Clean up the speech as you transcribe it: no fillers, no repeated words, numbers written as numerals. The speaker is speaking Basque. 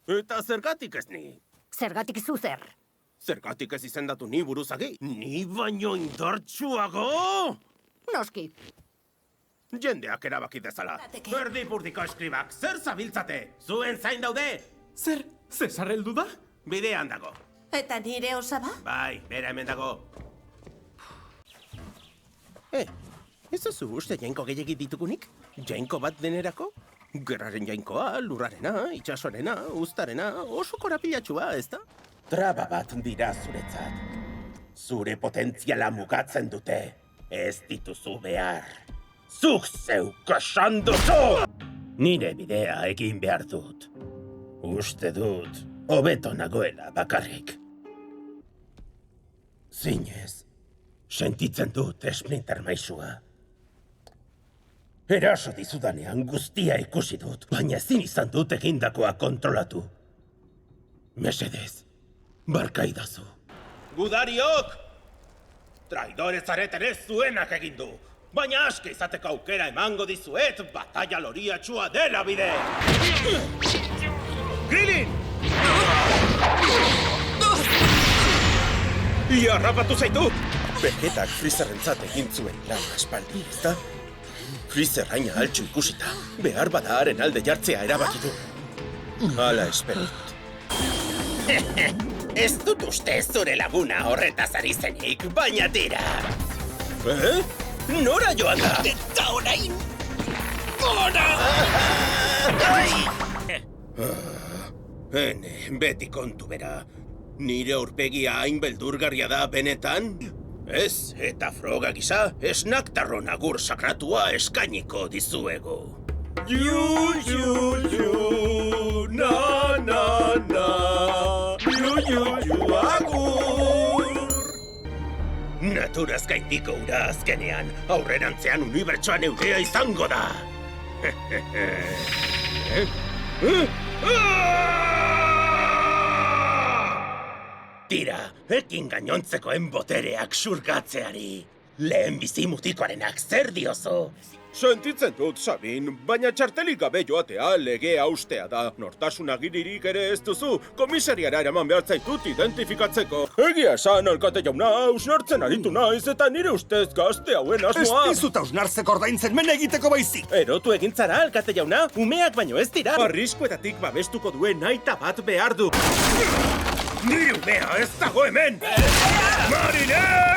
Eta zergatik ez ni? Zergatik zu zer? Zergatik ez izendatu ni buruzagi? Ni baino indartsuago? Noski. Jendeak erabaki dezala. Erdi-purdiko eskribak, zer zabiltzate? Zuen zain daude? Zer, Cesar heldu da? Bidean dago. Eta nire osaba? Bai, bera hemen dago. Ez duzu uste jainko gehiagit ditugunik? Jainko bat denerako? Gerraren jainkoa, lurrarena, itxasorena, uztarena, oso korapilatxua, ez da? Traba bat dira zuretzat. Zure potentziala mugatzen dute. Ez dituzu behar. Zuk zeuk esan duzu! Nire bidea egin behar dut. Uste dut, hobeto nagoela bakarrik. Zinez, sentitzen dut Splinter maisua. Eraso dizudanean guztia ikusi dut, baina ezin izan dut egindakoa kontrolatu. Mesedez, barkaidazu. Gudariok! Traidore zareten ez zuenak egin du, baina aske izateko aukera emango dizuet batalla loriatxua dela bide! Krillin! Ia harrapatu zaitu! Vegetak Freezerrentzat egin zuen lan aspaldi, ezta? Freezer haina altxu ikusita, behar bada haren alde jartzea erabaki du. Hala espero dut. Ez dut uste zure laguna horretaz ari zenik, baina tira. Nora joan da? Eta orain! Gora! Hene, beti kontu bera. Nire aurpegia hain beldurgarria da benetan? Ez, eta froga gisa, esnaktarron agur sakratua eskainiko dizuegu. Na, na, na, agur! Naturaz gaindiko ura azkenean, aurrerantzean unibertsoan eurea izango da. Tira, ekin gainontzekoen botereak surgatzeari. Lehen bizi mutikoarenak zer diozu? Sentitzen dut, Sabin, baina txartelik gabe joatea legea austea da. Nortasun agiririk ere ez duzu, komisariara eraman behar zaitut identifikatzeko. Egia esan, alkate jauna, hausnartzen aritu naiz eta nire ustez gazte hauen asmoa. Ez dizut hausnartzeko ordaintzen men egiteko baizik. Erotu egintzara, alkate jauna, umeak baino ez dira. Arriskuetatik babestuko duen aita bat behar du. Nire umea ez dago hemen! Marinette!